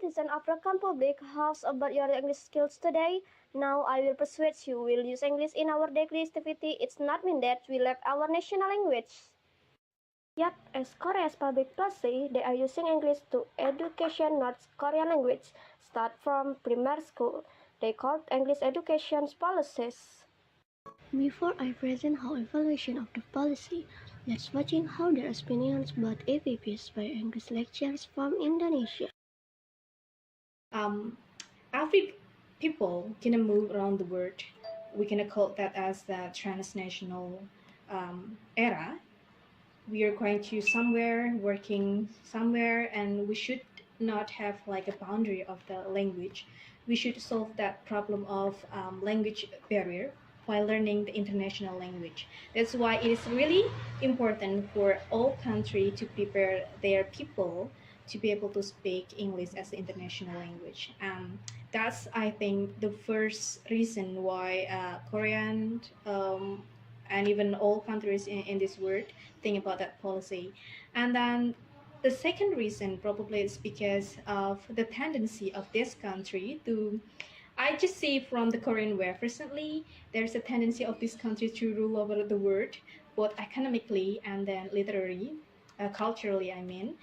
citizen of Rekam Publik, how's about your English skills today? Now I will persuade you we'll use English in our daily activity. It's not mean that we left our national language. Yet, as Korea's public policy, they are using English to education North Korean language. Start from primary school. They called English education policies. Before I present how evaluation of the policy, let's watch how their opinions about APPs by English lecturers from Indonesia. Every people can move around the world. We can call that as the transnational era. We are going to somewhere, working somewhere, and we should not have like a boundary of the language. We should solve that problem of language barrier while learning the international language. That's why it is really important for all countries to prepare their people to be able to speak English as the international language. That's, I think, the first reason why Korean and even all countries in this world think about that policy. And then the second reason probably is because of the tendency of this country to, I just see from the Korean web recently, there's a tendency of this country to rule over the world, both economically and then literally, culturally, I mean,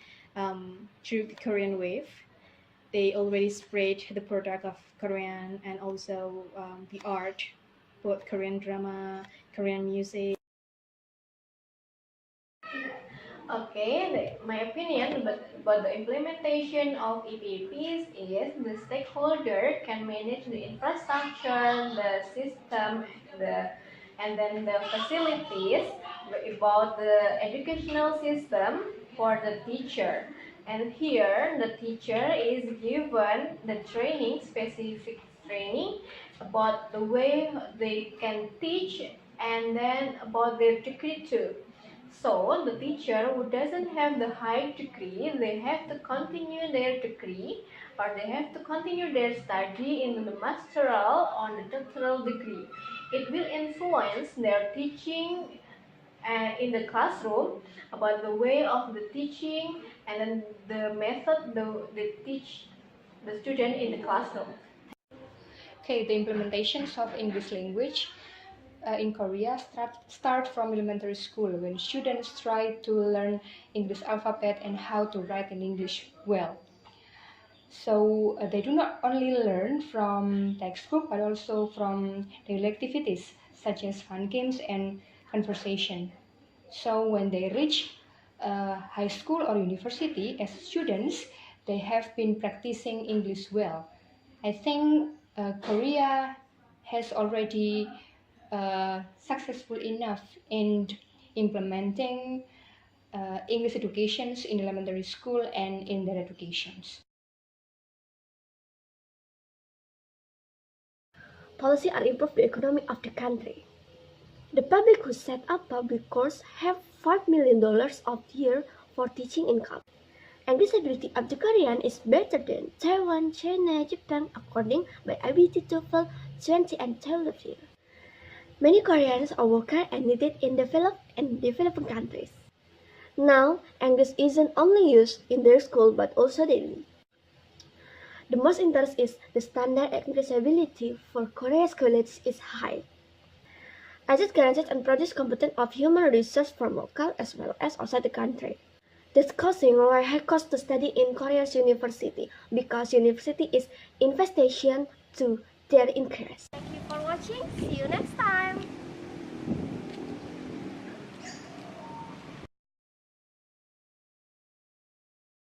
through the Korean wave. They already spread the product of Korean and also the art, both Korean drama, Korean music. Okay, my opinion about the implementation of EPPs is the stakeholder can manage the infrastructure, the system, and then the facilities about the educational system for the teacher. And here the teacher is given the training, specific training about the way they can teach and then about their degree too. So the teacher who doesn't have the high degree, they have to continue their degree or they have to continue their study in the masteral or the doctoral degree. It will influence their teaching in the classroom about the way of the teaching and then the method they teach the student in the classroom. Okay, the implementations of English language in Korea start from elementary school when students try to learn English alphabet and how to write in English well. So they do not only learn from textbook but also from daily activities such as fun games and conversation. So when they reach high school or university as students, they have been practicing English well. I think Korea has already successful enough in implementing English educations in elementary school and in their educations. Policy are improve the economy of the country. The public who set up public course have $5 million of year for teaching income. English ability of the Korean is better than Taiwan, China, Japan according by ability TOEFL 20 and 12 year. Many Koreans are workers and needed in developed and developing countries. Now, English isn't only used in their school but also daily. The most interest is the standard English ability for Korea's college is high, as it guarantees and produces competent of human resource from local as well as outside the country. This causing why high cost to study in Korea's university because university is investation to their interest. Thank you for watching. See you next time.